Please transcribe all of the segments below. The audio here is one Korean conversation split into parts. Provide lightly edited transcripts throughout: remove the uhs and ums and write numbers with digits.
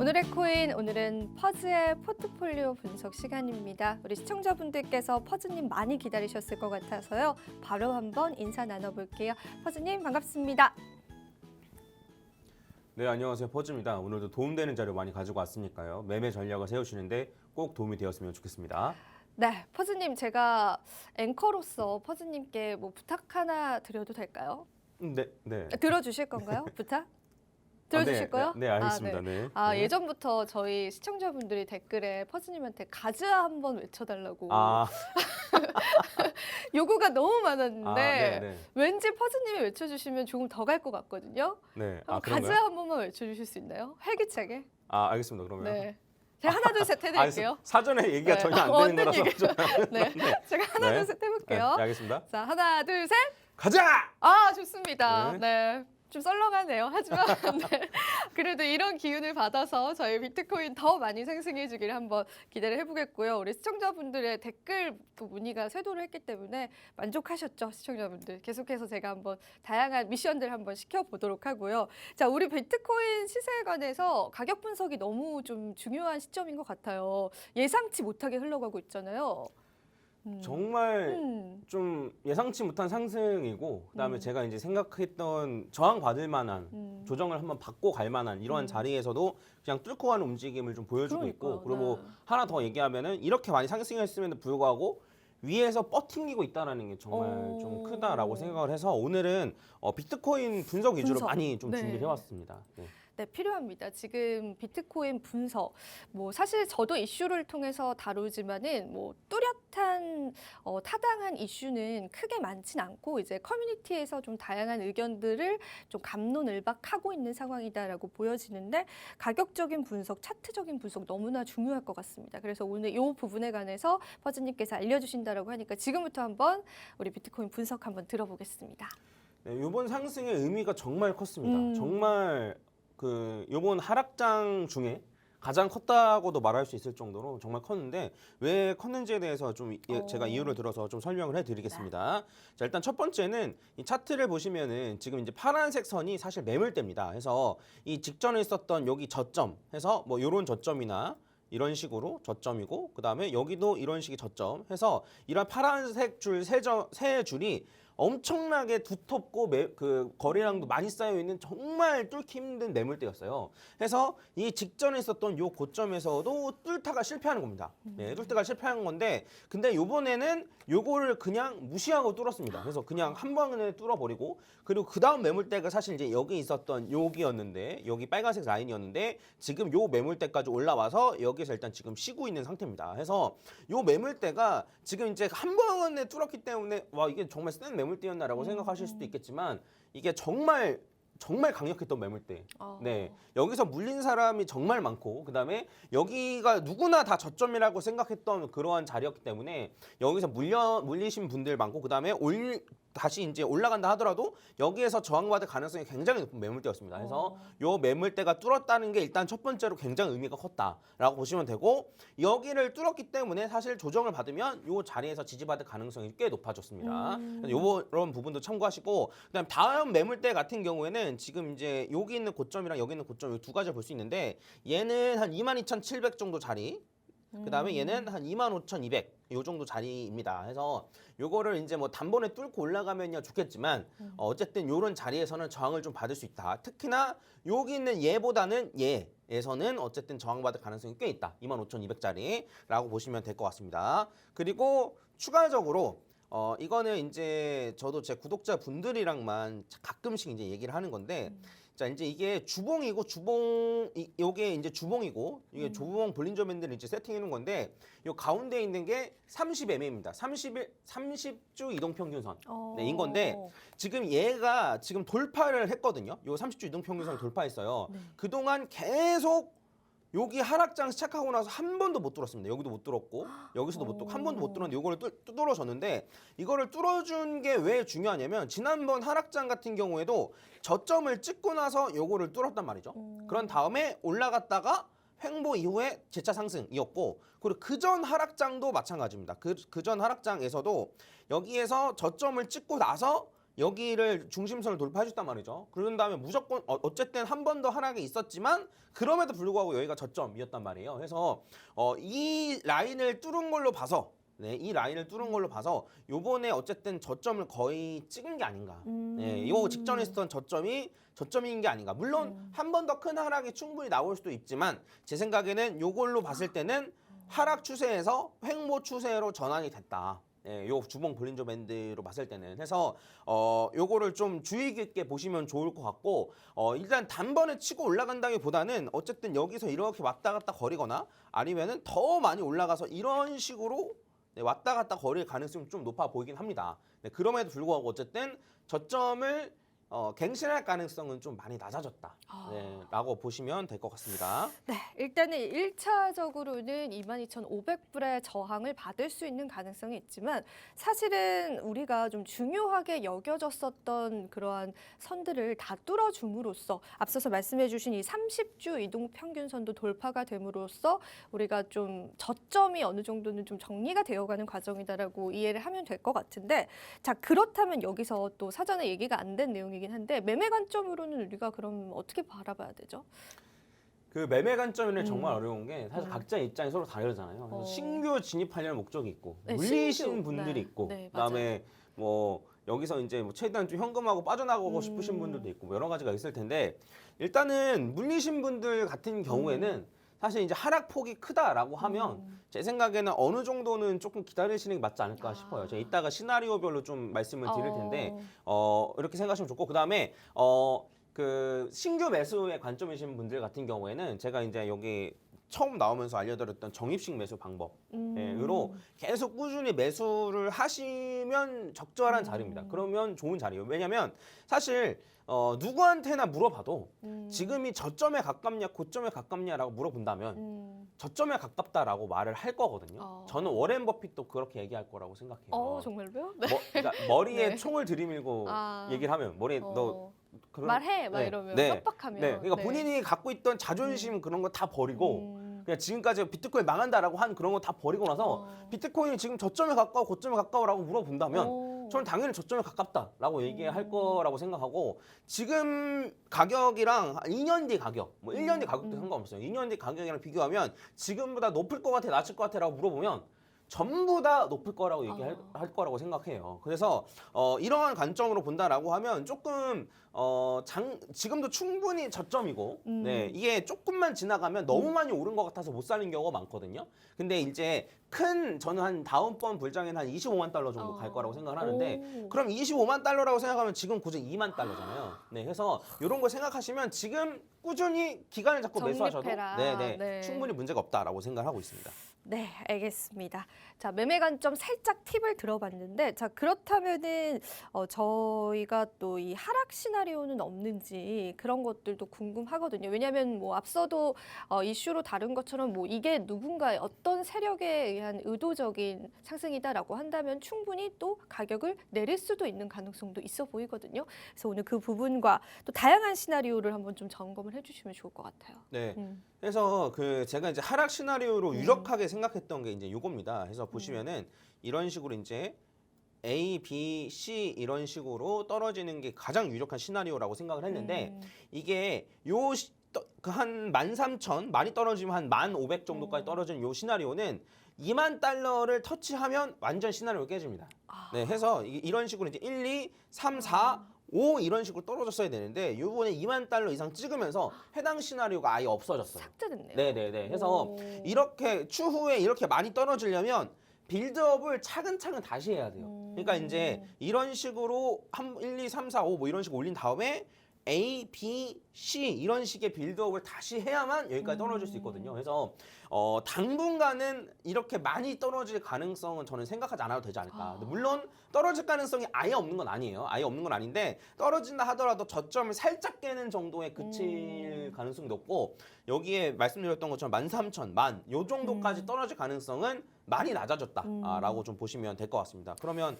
오늘의 코인, 오늘은 퍼즈의 포트폴리오 분석 시간입니다. 우리 시청자분들께서 퍼즈님 많이 기다리셨을 것 같아서요. 바로 한번 인사 나눠볼게요. 퍼즈님 반갑습니다. 네, 안녕하세요. 퍼즈입니다. 오늘도 도움되는 자료 많이 가지고 왔으니까요. 매매 전략을 세우시는데 꼭 도움이 되었으면 좋겠습니다. 네, 퍼즈님 제가 앵커로서 퍼즈님께 뭐 부탁 하나 드려도 될까요? 네. 들어주실 건가요? 부탁? 들어주실 거요? 네, 알겠습니다. 네. 예전부터 저희 시청자분들이 댓글에 퍼즈님한테 가즈아 한번 외쳐달라고 아, 요구가 너무 많았는데 네. 왠지 퍼즈님이 외쳐주시면 조금 더 갈 것 같거든요. 네. 한번 그런가요? 가즈아 한 번만 외쳐주실 수 있나요? 활기차게. 알겠습니다. 그러면. 네. 제가 하나 둘 셋 해드릴게요. 사전에 얘기가 네. 전혀 안 되는 어떤 거라서. 얘기죠? 네. 제가 하나 네. 둘 셋 네, 해볼게요. 알겠습니다. 자, 하나 둘 셋. 가자! 좋습니다. 네. 네. 좀 썰렁하네요. 하지만 네. 그래도 이런 기운을 받아서 저희 비트코인 더 많이 상승해 주기를 한번 기대를 해보겠고요. 우리 시청자분들의 댓글 문의가 쇄도를 했기 때문에 만족하셨죠, 시청자분들. 계속해서 제가 한번 다양한 미션들 한번 시켜보도록 하고요. 자, 우리 비트코인 시세에 관해서 가격 분석이 너무 좀 중요한 시점인 것 같아요. 예상치 못하게 흘러가고 있잖아요. 정말 좀 예상치 못한 상승이고 그다음에 제가 이제 생각했던 저항받을 만한 조정을 한번 받고 갈 만한 이러한 자리에서도 그냥 뚫고 가는 움직임을 좀 보여주고 있고, 그리고 네. 하나 더 얘기하면은 이렇게 많이 상승했음에도 불구하고 위에서 버팅기고 있다는 게 정말 좀 크다라고 생각을 해서 오늘은 비트코인 분석 위주로 분석. 많이 좀 네. 준비를 해왔습니다. 네. 네, 필요합니다. 지금 비트코인 분석, 뭐 사실 저도 이슈를 통해서 다루지만은 뭐 뚜렷한 타당한 이슈는 크게 많진 않고 이제 커뮤니티에서 좀 다양한 의견들을 좀 갑론을박하고 있는 상황이다라고 보여지는데 가격적인 분석, 차트적인 분석 너무나 중요할 것 같습니다. 그래서 오늘 이 부분에 관해서 퍼즈님께서 알려주신다라고 하니까 지금부터 한번 우리 비트코인 분석 한번 들어보겠습니다. 네, 이번 상승의 의미가 정말 컸습니다. 정말 이번 하락장 중에 가장 컸다고도 말할 수 있을 정도로 정말 컸는데 왜 컸는지에 대해서 좀 제가 이유를 들어서 좀 설명을 해드리겠습니다. 자, 일단 첫 번째는 이 차트를 보시면은 지금 이제 파란색 선이 사실 매물대입니다. 해서 이 직전에 있었던 여기 저점 해서 뭐 이런 저점이나 이런 식으로 저점이고 그다음에 여기도 이런 식의 저점 해서 이런 파란색 줄 세 줄이 엄청나게 두텁고 거래량도 많이 쌓여 있는 정말 뚫기 힘든 매물대였어요. 그래서 이 직전에 있었던 요 고점에서도 뚫다가 실패하는 겁니다. 네, 뚫다가 실패한 건데 근데 요번에는 요거를 그냥 무시하고 뚫었습니다. 그래서 그냥 한 번에 뚫어버리고 그리고 그 다음 매물대가 사실 이제 여기 있었던 여기였는데 여기 빨간색 라인이었는데 지금 요 매물대까지 올라와서 여기서 일단 지금 쉬고 있는 상태입니다. 그래서 요 매물대가 지금 이제 한 번에 뚫었기 때문에 와 이게 정말 센 매물대였나라고 생각하실 수도 있겠지만 이게 정말 강력했던 매물대. 네, 여기서 물린 사람이 정말 많고 그다음에 여기가 누구나 다 저점이라고 생각했던 그러한 자리였기 때문에 여기서 물리신 분들 많고 그다음에 다시 이제 올라간다 하더라도 여기에서 저항받을 가능성이 굉장히 높은 매물대였습니다. 그래서 요 매물대가 뚫었다는 게 일단 첫 번째로 굉장히 의미가 컸다라고 보시면 되고 여기를 뚫었기 때문에 사실 조정을 받으면 요 자리에서 지지받을 가능성이 꽤 높아졌습니다. 이런 부분도 참고하시고 그다음 다음 매물대 같은 경우에는 지금 이제 여기 있는 고점이랑 여기 있는 고점 이 두 가지를 볼 수 있는데 얘는 한 22,700 정도 자리 그다음에 얘는 한 25,200 요 정도 자리입니다. 해서 요거를 이제 뭐 단번에 뚫고 올라가면야 좋겠지만 어쨌든 요런 자리에서는 저항을 좀 받을 수 있다. 특히나 여기 있는 얘보다는 얘에서는 어쨌든 저항받을 가능성이 꽤 있다. 25,200짜리라고 보시면 될 것 같습니다. 그리고 추가적으로 이거는 이제 저도 제 구독자 분들이랑만 가끔씩 이제 얘기를 하는 건데 자, 이제 이게 주봉이고 요게 이제 주봉이고 이게 주봉 볼린저 밴드를 이제 세팅해 놓은 건데 요 가운데 있는 게 30MA입니다. 30주 이동 평균선. 네, 인 건데 지금 얘가 지금 돌파를 했거든요. 요 30주 이동 평균선을 돌파했어요. 그동안 계속 여기 하락장 시작하고 나서 한 번도 못 뚫었습니다. 여기도 못 뚫었고 여기서도 못 뚫고 한 번도 못 뚫었는데 이거를 뚫어줬는데 이거를 뚫어준 게 왜 중요하냐면 지난번 하락장 같은 경우에도 저점을 찍고 나서 요거를 뚫었단 말이죠. 그런 다음에 올라갔다가 횡보 이후에 재차 상승이었고 그리고 그전 하락장도 마찬가지입니다. 그전 하락장에서도 여기에서 저점을 찍고 나서 여기를 중심선을 돌파해줬단 말이죠. 그런 다음에 무조건 어쨌든 한 번 더 하락이 있었지만 그럼에도 불구하고 여기가 저점이었단 말이에요. 그래서 이 라인을 뚫은 걸로 봐서 네, 이 라인을 뚫은 걸로 봐서 요번에 어쨌든 저점을 거의 찍은 게 아닌가. 네, 요 직전에 있었던 저점인 게 아닌가. 물론 한 번 더 큰 하락이 충분히 나올 수도 있지만 제 생각에는 요걸로 봤을 때는 하락 추세에서 횡보 추세로 전환이 됐다. 예, 요 주봉 볼린저 밴드로 봤을 때는 해서 요거를 좀 주의 깊게 보시면 좋을 것 같고 일단 단번에 치고 올라간다기보다는 어쨌든 여기서 이렇게 왔다 갔다 거리거나 아니면은 더 많이 올라가서 이런 식으로 네, 왔다 갔다 거릴 가능성이 좀 높아 보이긴 합니다. 네, 그럼에도 불구하고 어쨌든 저점을 갱신할 가능성은 좀 많이 낮아졌다. 네, 라고 보시면 될 것 같습니다. 네, 일단은 1차적으로는 22,500불의 저항을 받을 수 있는 가능성이 있지만 사실은 우리가 좀 중요하게 여겨졌었던 그러한 선들을 다 뚫어줌으로써 앞서서 말씀해 주신 이 30주 이동 평균선도 돌파가 됨으로써 우리가 좀 저점이 어느 정도는 좀 정리가 되어가는 과정이다라고 이해를 하면 될 것 같은데 자, 그렇다면 여기서 또 사전에 얘기가 안 된 내용이긴 한데 매매 관점으로는 우리가 그럼 어떻게 바라봐야 되죠? 그 매매 관점에는 정말 어려운 게 사실 각자 입장이 서로 다르잖아요. 그래서 어. 신규 진입하려는 목적이 있고 네, 물리신 신규. 분들이 네. 있고 네, 그다음에 뭐 여기서 이제 뭐 최대한 좀 현금하고 빠져나가고 싶으신 음. 분들도 있고 뭐 여러 가지가 있을 텐데 일단은 물리신 분들 같은 경우에는 사실 이제 하락폭이 크다라고 하면 제 생각에는 어느 정도는 조금 기다리시는 게 맞지 않을까 싶어요. 제가 이따가 시나리오별로 좀 말씀을 드릴 텐데 이렇게 생각하시면 좋고 그다음에 그 신규 매수의 관점이신 분들 같은 경우에는 제가 이제 여기 처음 나오면서 알려드렸던 적립식 매수 방법으로 계속 꾸준히 매수를 하시면 적절한 자리입니다. 그러면 좋은 자리예요. 왜냐하면 사실 누구한테나 물어봐도 지금이 저점에 가깝냐 고점에 가깝냐라고 물어본다면 저점에 가깝다라고 말을 할 거거든요. 저는 워렌 버핏도 그렇게 얘기할 거라고 생각해요. 정말로요? 네. 그러니까 머리에 네. 총을 들이밀고 얘기를 하면 머리에 너 말해 막 네, 이러면 네, 협박하면 네, 그러니까 본인이 갖고 있던 자존심 그런 거 다 버리고 그냥 지금까지 비트코인 망한다라고 한 그런 거 다 버리고 나서 비트코인이 지금 저점에 가까워 고점에 가까워라고 물어본다면 저는 당연히 저점에 가깝다라고 얘기할 거라고 생각하고 지금 가격이랑 2년 뒤 가격, 뭐 1년 뒤 가격도 상관없어요. 2년 뒤 가격이랑 비교하면 지금보다 높을 것 같아, 낮을 것 같아라고 물어보면 전부 다 높을 거라고 얘기할 할 거라고 생각해요. 그래서 이러한 관점으로 본다라고 하면 조금 지금도 충분히 저점이고 네, 이게 조금만 지나가면 너무 많이 오른 것 같아서 못 사는 경우가 많거든요. 근데 이제 저는 한 다음번 불장에는 한 25만 달러 정도 갈 거라고 생각을 하는데 그럼 25만 달러라고 생각하면 지금 고작 2만 달러잖아요. 네, 그래서 이런 거 생각하시면 지금 꾸준히 기간을 잡고 매수하셔도 네. 충분히 문제가 없다라고 생각하고 있습니다. 네, 알겠습니다. 자, 매매 관점 살짝 팁을 들어봤는데, 자, 그렇다면은 저희가 또 이 하락 시나리오는 없는지 그런 것들도 궁금하거든요. 왜냐하면 뭐 앞서도 이슈로 다룬 것처럼 뭐 이게 누군가의 어떤 세력에 의한 의도적인 상승이다라고 한다면 충분히 또 가격을 내릴 수도 있는 가능성도 있어 보이거든요. 그래서 오늘 그 부분과 또 다양한 시나리오를 한번 좀 점검을 해주시면 좋을 것 같아요. 네. 그래서 제가 이제 하락 시나리오로 유력하게 생각했던 게 이제 요겁니다. 그래서 보시면은 이런 식으로 이제 A, B, C 이런 식으로 떨어지는 게 가장 유력한 시나리오라고 생각을 했는데 이게 한 13,000 많이 떨어지면 한 1,500 정도까지 떨어지는 요 시나리오는 2만 달러를 터치하면 완전 시나리오가 깨집니다. 네, 해서 이런 식으로 이제 1, 2, 3, 4, 5 이런 식으로 떨어졌어야 되는데 이번에 2만 달러 이상 찍으면서 해당 시나리오가 아예 없어졌어요. 삭제됐네요. 네네네. 그래서 이렇게 추후에 이렇게 많이 떨어지려면 빌드업을 차근차근 다시 해야 돼요. 그러니까 이제 이런 식으로 1, 2, 3, 4, 5 뭐 이런 식으로 올린 다음에 A, B, C 이런 식의 빌드업을 다시 해야만 여기까지 떨어질 수 있거든요. 그래서 당분간은 이렇게 많이 떨어질 가능성은 저는 생각하지 않아도 되지 않을까. 근데 물론 떨어질 가능성이 아예 없는 건 아니에요. 아예 없는 건 아닌데 떨어진다 하더라도 저점을 살짝 깨는 정도에 그칠 가능성이 높고 여기에 말씀드렸던 것처럼 13,000, 10,000 요 정도까지 떨어질 가능성은 많이 낮아졌다라고 좀 보시면 될 것 같습니다. 그러면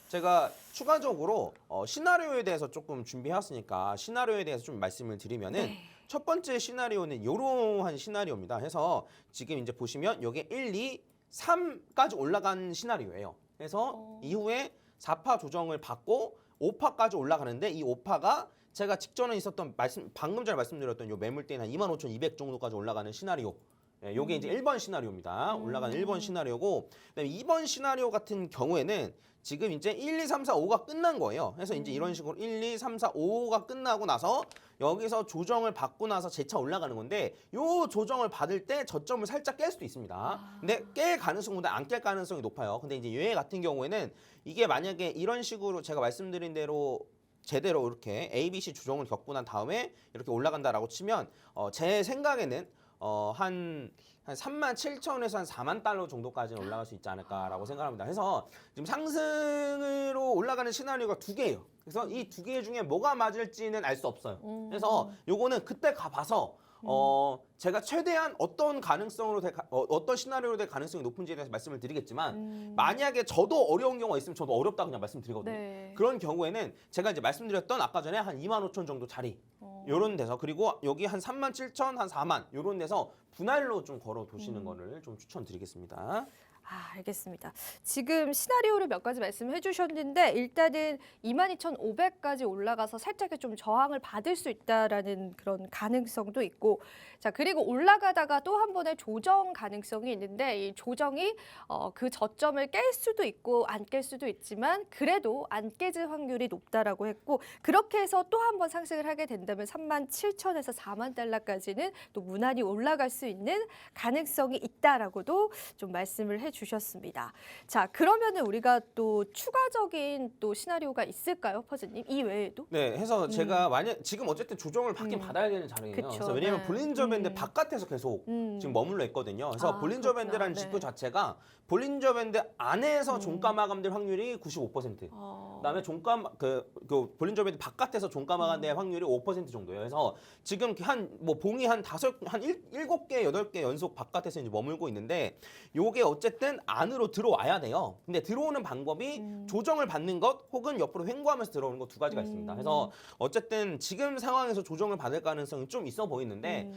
제가 추가적으로 시나리오에 대해서 조금 준비해왔으니까 시나리오에 대해서 좀 말씀을 드리면은 첫 번째 시나리오는 이러한 시나리오입니다. 해서 지금 이제 보시면 여기 1, 2, 3까지 올라간 시나리오예요. 그래서 이후에 4파 조정을 받고 5파까지 올라가는데 이 5파가 제가 직전에 있었던 방금 전에 말씀드렸던 요 매물대인 한 25,200 정도까지 올라가는 시나리오. 네, 요게 이제 1번 시나리오입니다. 올라가는 1번 시나리오고, 그다음에 2번 시나리오 같은 경우에는 지금 이제 1, 2, 3, 4, 5가 끝난 거예요. 그래서 이제 이런 식으로 1, 2, 3, 4, 5가 끝나고 나서 여기서 조정을 받고 나서 재차 올라가는 건데, 요 조정을 받을 때 저점을 살짝 깰 수도 있습니다. 근데 깰 가능성보다 안 깰 가능성이 높아요. 근데 이제 얘 같은 경우에는 이게 만약에 이런 식으로 제가 말씀드린 대로 제대로 이렇게 ABC 조정을 겪고 난 다음에 이렇게 올라간다라고 치면 제 생각에는 한 37,000에서 한 4만 달러 정도까지는 올라갈 수 있지 않을까라고 생각합니다. 그래서 지금 상승으로 올라가는 시나리오가 두 개예요. 그래서 이 두 개 중에 뭐가 맞을지는 알 수 없어요. 그래서 요거는 그때 가봐서 제가 최대한 어떤 가능성으로 어떤 시나리오로 될 가능성이 높은지에 대해서 말씀을 드리겠지만, 만약에 저도 어려운 경우가 있으면 저도 어렵다 그냥 말씀드리거든요. 네. 그런 경우에는 제가 이제 말씀드렸던 아까 전에 한 25,000 정도 자리 요런 데서, 그리고 여기 한 37,000, 한 4만 요런 데서 분할로 좀 걸어 두시는 거를 좀 추천드리겠습니다. 알겠습니다. 지금 시나리오를 몇 가지 말씀해 주셨는데, 일단은 22,500까지 올라가서 살짝의 좀 저항을 받을 수 있다라는 그런 가능성도 있고, 자, 그리고 올라가다가 또 한 번의 조정 가능성이 있는데, 이 조정이 그 저점을 깰 수도 있고 안 깰 수도 있지만 그래도 안 깨질 확률이 높다라고 했고, 그렇게 해서 또 한 번 상승을 하게 된다면 37,000에서 4만 달러까지는 또 무난히 올라갈 수 있는 가능성이 있다라고도 좀 말씀을 해 주셨습니다. 자, 그러면은 우리가 또 추가적인 또 시나리오가 있을까요, 퍼즈님? 이 외에도? 네, 해서 제가 만약 지금 어쨌든 조정을 받긴 받아야 되는 자리예요. 그쵸, 그래서 왜냐면 네. 볼린저 밴드 바깥에서 계속 지금 머물러 있거든요. 그래서 볼린저 그렇구나. 밴드라는 네. 지표 자체가 볼린저 밴드 안에서 종가 마감될 확률이 95%. 그다음에 종가 그 볼린저 밴드 바깥에서 종가 마감될 확률이 5% 정도예요. 그래서 지금 뭐 봉이 한 7개, 8개 연속 바깥에서 이제 머물고 있는데, 요게 어쨌든 안으로 들어와야 돼요. 근데 들어오는 방법이 조정을 받는 것 혹은 옆으로 횡보하면서 들어오는 것 두 가지가 있습니다. 그래서 어쨌든 지금 상황에서 조정을 받을 가능성이 좀 있어 보이는데,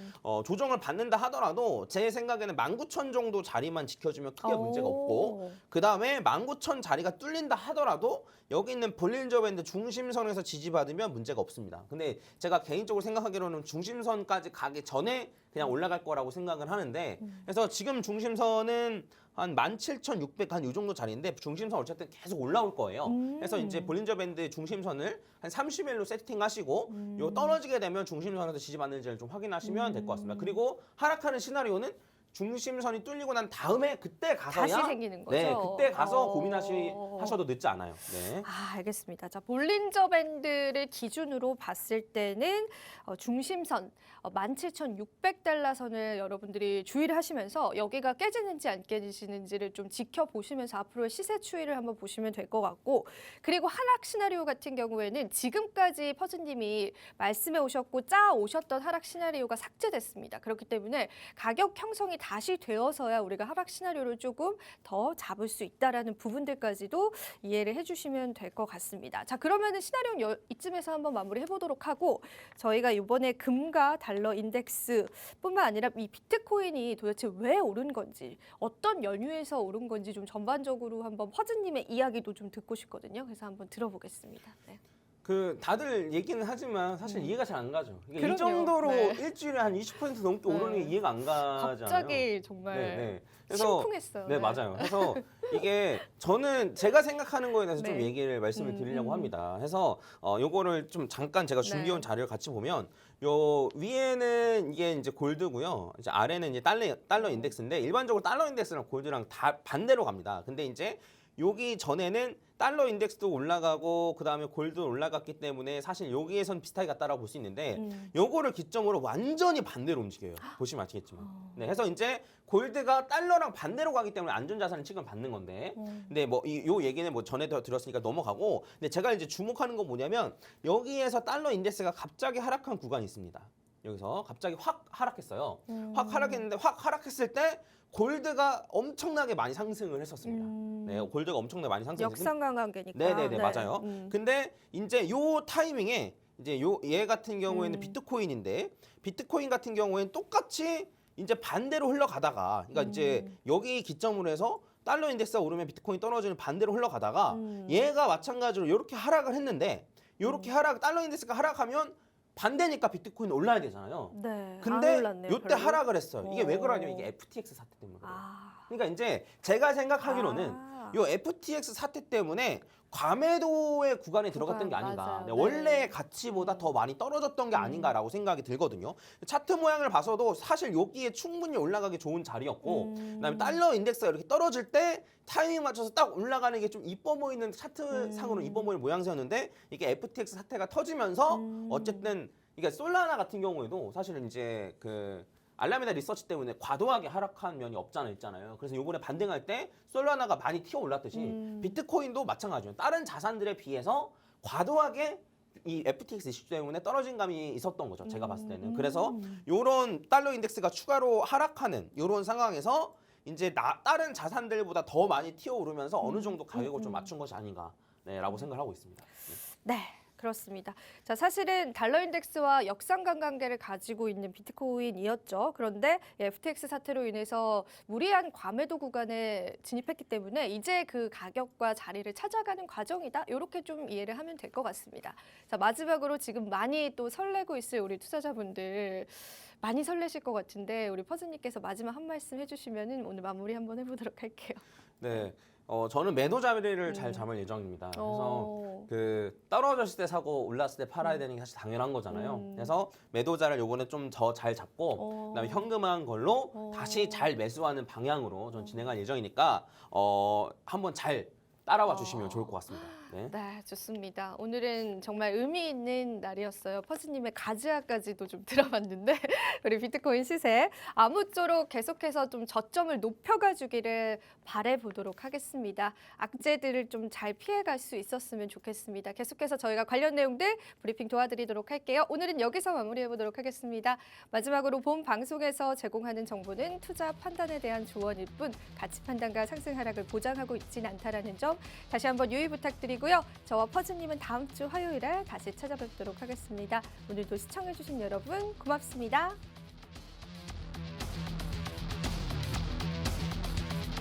조정을 받는다 하더라도 제 생각에는 19,000 정도 자리만 지켜주면 크게 문제가 없고, 그 다음에 19,000 자리가 뚫린다 하더라도 여기 있는 볼린저 밴드 중심선에서 지지받으면 문제가 없습니다. 근데 제가 개인적으로 생각하기로는 중심선까지 가기 전에 그냥 올라갈 거라고 생각을 하는데, 그래서 지금 중심선은 한 17,600 한 요 정도 자리인데, 중심선 어쨌든 계속 올라올 거예요. 그래서 이제 볼린저 밴드 중심선을 한 30일로 세팅하시고, 요 떨어지게 되면 중심선에서 지지받는지를 좀 확인하시면 될 것 같습니다. 그리고 하락하는 시나리오는 중심선이 뚫리고 난 다음에 그때 가서야 다시 생기는 거죠? 네, 그때 가서 고민하셔도 늦지 않아요. 네. 알겠습니다. 자, 볼린저 밴드를 기준으로 봤을 때는 중심선 17,600달러 선을 여러분들이 주의를 하시면서 여기가 깨지는지 안 깨지는지를 좀 지켜보시면서 앞으로의 시세 추이를 한번 보시면 될 것 같고, 그리고 하락 시나리오 같은 경우에는 지금까지 퍼즈님이 말씀해 오셨고 짜 오셨던 하락 시나리오가 삭제됐습니다. 그렇기 때문에 가격 형성이 다시 되어서야 우리가 하락 시나리오를 조금 더 잡을 수 있다라는 부분들까지도 이해를 해주시면 될 것 같습니다. 자, 그러면은 시나리오는 이쯤에서 한번 마무리해 보도록 하고, 저희가 이번에 금과 달러 인덱스뿐만 아니라 이 비트코인이 도대체 왜 오른 건지, 어떤 연유에서 오른 건지 좀 전반적으로 한번 퍼즈님의 이야기도 좀 듣고 싶거든요. 그래서 한번 들어보겠습니다. 네. 다들 얘기는 하지만 사실 이해가 잘 안 가죠. 이게 이 그럼요. 정도로 네. 일주일에 한 20% 넘게 오르는 게 이해가 안 가잖아요. 갑자기 정말 네. 그래서 심쿵했어요. 네, 맞아요. 그래서 이게 저는 제가 생각하는 거에 대해서 좀 네. 말씀을 드리려고 합니다. 해서 요거를 좀 잠깐 제가 준비해온 네. 자료를 같이 보면, 요 위에는 이게 이제 골드고요. 이제 아래는 이제 달러 인덱스인데, 일반적으로 달러 인덱스랑 골드랑 다 반대로 갑니다. 근데 이제 여기 전에는 달러 인덱스도 올라가고 그다음에 골드도 올라갔기 때문에 사실 여기에선 비슷하게 갔다라고 볼 수 있는데, 요거를 기점으로 완전히 반대로 움직여요. 보시면 아시겠지만. 네, 해서 이제 골드가 달러랑 반대로 가기 때문에 안전자산을 취급받는 건데, 근데 뭐 요 얘기는 뭐 전에 들었으니까 넘어가고, 근데 제가 이제 주목하는 건 뭐냐면, 여기에서 달러 인덱스가 갑자기 하락한 구간이 있습니다. 여기서 갑자기 확 하락했어요. 확 하락했는데, 확 하락했을 때 골드가 엄청나게 많이 상승을 했었습니다. 네, 골드가 엄청나게 많이 상승했어요. 역상관 관계니까. 네네네, 맞아요. 근데 이제 요 타이밍에 이제 얘 같은 경우에는 비트코인인데, 비트코인 같은 경우에는 똑같이 이제 반대로 흘러가다가, 그러니까 이제 여기 기점으로 해서 달러 인덱스가 오르면 비트코인 떨어지는 반대로 흘러가다가 음. 얘가 마찬가지로 이렇게 하락을 했는데 이렇게 달러 인덱스가 하락하면 반대니까 비트코인 올라야 되잖아요. 네. 근데 안 올랐네요, 이때 별로. 하락을 했어요. 이게 왜 어. 그러냐면 이게 FTX 사태 때문에 그래요. 아. 그러니까 이제 제가 생각하기로는 아. 요 FTX 사태 때문에 과매도의 구간에 들어갔던 게 아닌가. 맞아요. 네, 네. 원래 가치보다 더 많이 떨어졌던 게 아닌가라고 생각이 들거든요. 차트 모양을 봐서도 사실 여기에 충분히 올라가기 좋은 자리였고 그다음에 달러 인덱스가 이렇게 떨어질 때 타이밍 맞춰서 딱 올라가는 게 좀 이뻐 보이는 차트상으로 이뻐 보이는 모양새였는데 이게 FTX 사태가 터지면서 어쨌든 이게 솔라나 같은 경우에도 사실은 이제 그 알라메다 리서치 때문에 과도하게 하락한 면이 있잖아요. 그래서 이번에 반등할 때 솔라나가 많이 튀어 올랐듯이 비트코인도 마찬가지예요. 다른 자산들에 비해서 과도하게 이 FTX 이슈 때문에 떨어진 감이 있었던 거죠. 제가 봤을 때는. 그래서 이런 달러 인덱스가 추가로 하락하는 이런 상황에서 이제 다른 자산들보다 더 많이 튀어 오르면서 어느 정도 가격을 좀 맞춘 것이 아닌가라고 생각을 하고 있습니다. 네. 그렇습니다. 자, 사실은 달러 인덱스와 역상관 관계를 가지고 있는 비트코인이었죠. 그런데 FTX 사태로 인해서 무리한 과매도 구간에 진입했기 때문에 이제 그 가격과 자리를 찾아가는 과정이다. 이렇게 좀 이해를 하면 될 것 같습니다. 자, 마지막으로 지금 많이 또 설레고 있을 우리 투자자분들 많이 설레실 것 같은데 우리 퍼즈님께서 마지막 한 말씀 해주시면 오늘 마무리 한번 해보도록 할게요. 네. 저는 매도 자리를 잘 잡을 예정입니다. 그래서 그 떨어졌을 때 사고 올랐을 때 팔아야 되는 게 사실 당연한 거잖아요. 그래서 매도자를 요번에 좀 더 잘 잡고 그다음에 현금화한 걸로 다시 잘 매수하는 방향으로 전 진행할 예정이니까 한번 잘 따라와 주시면 좋을 것 같습니다. 네. 네, 좋습니다. 오늘은 정말 의미 있는 날이었어요. 퍼즈님의 가즈아까지도 좀 들어봤는데 우리 비트코인 시세 아무쪼록 계속해서 좀 저점을 높여가 주기를 바라보도록 하겠습니다. 악재들을 좀 잘 피해갈 수 있었으면 좋겠습니다. 계속해서 저희가 관련 내용들 브리핑 도와드리도록 할게요. 오늘은 여기서 마무리해보도록 하겠습니다. 마지막으로 본 방송에서 제공하는 정보는 투자 판단에 대한 조언일 뿐 가치 판단과 상승 하락을 보장하고 있지는 않다라는 점 다시 한번 유의 부탁드리고요. 저와 퍼즈님은 다음 주 화요일에 다시 찾아뵙도록 하겠습니다. 오늘도 시청해주신 여러분 고맙습니다.